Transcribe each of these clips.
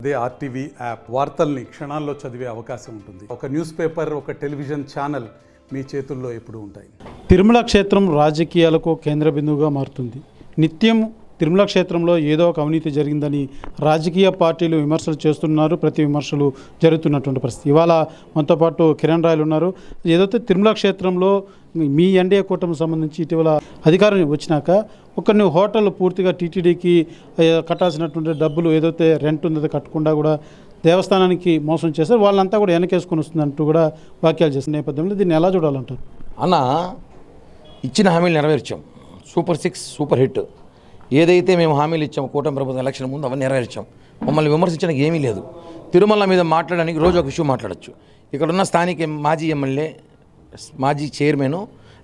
అదే RTV app వార్తల్ని క్షణాల్లో చదివే అవకాశం ఉంటుంది. ఒక న్యూస్ పేపర్, ఒక టెలివిజన్ ఛానల్ మీ చేతుల్లో ఎప్పుడూ ఉంటాయి. తిరుమల క్షేత్రం రాజకీయాలకు కేంద్ర బిందువుగా మారుతుంది. నిత్యం తిరుమల క్షేత్రంలో ఏదో ఒక అవినీతి జరిగిందని రాజకీయ పార్టీలు విమర్శలు చేస్తున్నారు. ప్రతి విమర్శలు జరుగుతున్నటువంటి పరిస్థితి. ఇవాళ మనతో పాటు కిరణ్ రాయలు ఉన్నారు. ఏదైతే తిరుమల క్షేత్రంలో మీ ఎన్డీఏ కూటమికి సంబంధించి ఇటీవల అధికారం వచ్చినాక కొన్ని హోటళ్ళు పూర్తిగా టీటీడీకి కట్టాల్సినటువంటి డబ్బులు ఏదైతే రెంట్ ఉందో కట్టకుండా కూడా దేవస్థానానికి మోసం చేశారు. వాళ్ళంతా కూడా వెనకేసుకొని వస్తుందంటూ కూడా వ్యాఖ్యలు చేసిన నేపథ్యంలో దీన్ని ఎలా చూడాలంటారు? అన్న, ఇచ్చిన హామీలు నెరవేర్చాం. Super 6 super hit. ఏదైతే మేము హామీలు ఇచ్చాము కూటమి ప్రభుత్వం ఎలక్షన్ ముందు అవన్నీ నెరవేర్చాం. మమ్మల్ని విమర్శించడానికి ఏమీ లేదు. తిరుమల మీద మాట్లాడడానికి రోజు ఒక ఇష్యూ మాట్లాడచ్చు. ఇక్కడున్న స్థానిక మాజీ ఎమ్మెల్యే, మాజీ చైర్మన్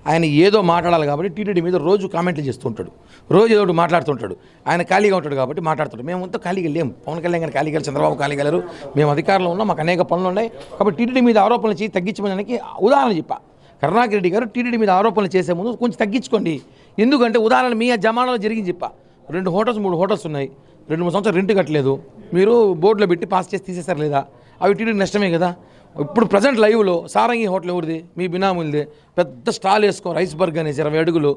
ఆయన ఏదో మాట్లాడాలి కాబట్టి టీటీడీ మీద రోజు కామెంట్లు చేస్తుంటాడు. రోజు ఏదో ఒకటి మాట్లాడుతుంటాడు. ఆయన ఖాళీగా ఉంటాడు కాబట్టి మాట్లాడుతాడు. మేమంతా ఖాళీగా లేము. పవన్ కళ్యాణ్ గారు ఖాళీగా, చంద్రబాబు ఖాళీగా లేరు. మేము అధికారంలో ఉన్నాం. మాకు అనేక పనులు ఉన్నాయి. కాబట్టి టీటీడీ మీద ఆరోపణలు చేసి తగ్గించడానికి ఉదాహరణ చెప్పా. కరుణాకర్ రెడ్డి గారు టీటీడీ మీద ఆరోపణలు చేసే ముందు కొంచెం తగ్గించుకోండి. ఎందుకంటే ఉదాహరణ మీ జమానాలో జరిగింది చెప్పా. 2 హోటల్స్ 3 హోటల్స్ ఉన్నాయి. 2-3 సంవత్సరాలు రెంట్ కట్టలేదు. మీరు బోర్డులో పెట్టి పాస్ చేసి తీసేసారు లేదా? అవి టీటీడీ నష్టమే కదా. ఇప్పుడు ప్రజెంట్ లైవ్లో సారంగి హోటల్ ఎవరిది? మీ బినాములది. పెద్ద స్టాల్ వేసుకో, రైస్ బర్గ్ అనేసి 20 అడుగులు.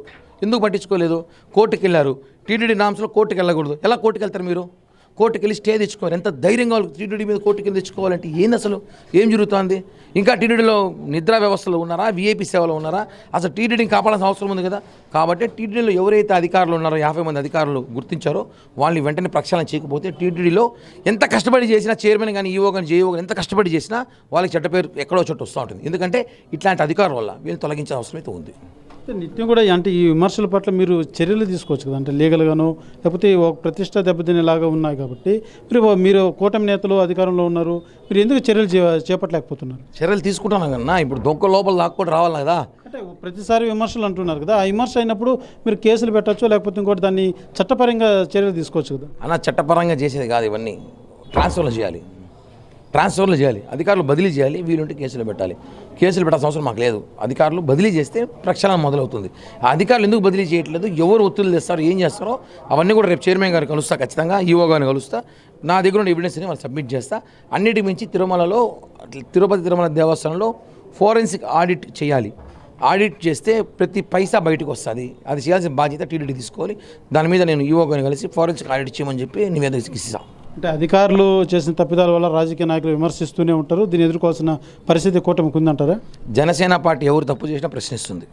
ఎందుకు పట్టించుకోలేదు? కోర్టుకు వెళ్ళారు. టీటీడీ నామ్స్లో కోర్టుకు వెళ్ళకూడదు. ఎలా కోర్టుకు వెళ్తారు మీరు? కోర్టుకు వెళ్ళి స్టే తెచ్చుకోవాలి. ఎంత ధైర్యంగా టీటీడీ మీద కోర్టుకు వెళ్ళి తెచ్చుకోవాలంటే ఏంది? అసలు ఏం జరుగుతుంది? ఇంకా టీటీడీలో నిద్రా వ్యవస్థలో ఉన్నారా? వీఐపీ సేవలో ఉన్నారా? అసలు టీటీడీని కాపాడాల్సిన అవసరం ఉంది కదా. కాబట్టి టీటీడీలో ఎవరైతే అధికారులు ఉన్నారో 50 మంది అధికారులు గుర్తించారో వాళ్ళని వెంటనే ప్రక్షాళన చేయకపోతే టీటీడీలో ఎంత కష్టపడి చేసినా, చైర్మన్ కానీ, ఈఓ కానీ, జేఈఓ కానీ ఎంత కష్టపడి చేసినా వాళ్ళకి చెడ్డ పేరు ఎక్కడో చోట వస్తూ ఉంటుంది. ఎందుకంటే ఇట్లాంటి అధికారుల వల్ల వీళ్ళు తొలగించే అవసరం అయితే ఉంది. నిత్యం కూడా అంటే ఈ విమర్శల పట్ల మీరు చర్యలు తీసుకోవచ్చు కదా, అంటే లీగల్గాను, లేకపోతే ఒక ప్రతిష్ట దెబ్బతినేలాగా ఉన్నాయి కాబట్టి మీరు కూటమి నేతలు అధికారంలో ఉన్నారు, మీరు ఎందుకు చర్యలు చేపట్టలేకపోతున్నారు? చర్యలు తీసుకుంటున్నాం కన్నా. ఇప్పుడు దొంగ లోపల లాక్కుండా రావాలి కదా. అంటే ప్రతిసారి విమర్శలు అంటున్నారు కదా, ఆ విమర్శ అయినప్పుడు మీరు కేసులు పెట్టచ్చు, లేకపోతే ఇంకోటి దాన్ని చట్టపరంగా చర్యలు తీసుకోవచ్చు కదా. అన్న, చట్టపరంగా చేసేది కాదు. ఇవన్నీ ట్రాన్స్ఫర్లు చేయాలి. అధికారులు బదిలీ చేయాలి. వీలుంటే కేసులు పెట్టాలి. కేసులు పెట్టాల్సిన అవసరం మాకు లేదు. అధికారులు బదిలీ చేస్తే ప్రక్షాళన మొదలవుతుంది. ఆ అధికారులు ఎందుకు బదిలీ చేయట్లేదు, ఎవరు ఒత్తిడి తెస్తారో, ఏం చేస్తారో అవన్నీ కూడా రేపు చైర్మన్ గారిని కలుస్తా, ఖచ్చితంగా ఈఓ గారిని కలుస్తా. నా దగ్గర ఉన్న ఎవిడెన్స్ని వాళ్ళు సబ్మిట్ చేస్తా. అన్నిటి మించి తిరుమల దేవస్థానంలో ఫోరెన్సిక్ ఆడిట్ చేయాలి. ఆడిట్ చేస్తే ప్రతి పైసా బయటకు వస్తుంది. అది చేయాల్సిన బాధ్యత టీటీడీ తీసుకోవాలి. దాని మీద నేను ఈఓ గారిని కలిసి ఫోరెన్సిక్ ఆడిట్ చేయమని చెప్పి నివేదిక ఇస్తాను. అంటే అధికారులు చేసిన తప్పిదాల వల్ల రాజకీయ నాయకులు విమర్శిస్తూనే ఉంటారు. దీన్ని ఎదుర్కోవాల్సిన పరిస్థితి కూటమికి ఉందంటారా? జనసేన పార్టీ ఎవరు తప్పు చేసినా ప్రశ్నిస్తుంది.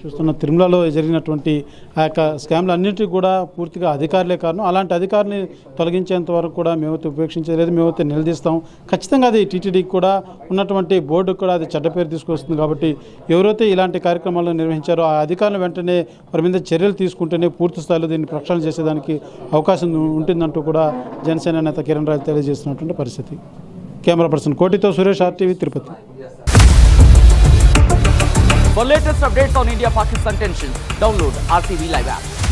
చూస్తున్న తిరుమలలో జరిగినటువంటి ఆ యొక్క స్కామ్లు అన్నింటికి కూడా పూర్తిగా అధికారులే కారణం. అలాంటి అధికారిని తొలగించేంత వరకు కూడా మేమైతే ఉపేక్షించలేదు, మేమైతే నిలదీస్తాం. ఖచ్చితంగా అది టీటీడీకి కూడా ఉన్నటువంటి బోర్డుకు కూడా అది చెడ్డ పేరు తీసుకొస్తుంది. కాబట్టి ఎవరైతే ఇలాంటి కార్యక్రమాలను నిర్వహించారో ఆ అధికారులు వెంటనే వారి మీద చర్యలు తీసుకుంటేనే పూర్తి స్థాయిలో దీన్ని ప్రక్షాళన చేసేదానికి అవకాశం ఉంటుందంటూ కూడా జనసేన నేత కిరణ్ రాయ్ తెలియజేస్తున్నటువంటి పరిస్థితి. కెమెరా పర్సన్ కోటితో Suresh, RTV, Tirupati. For latest updates on India-Pakistan tensions, download RTV Live app.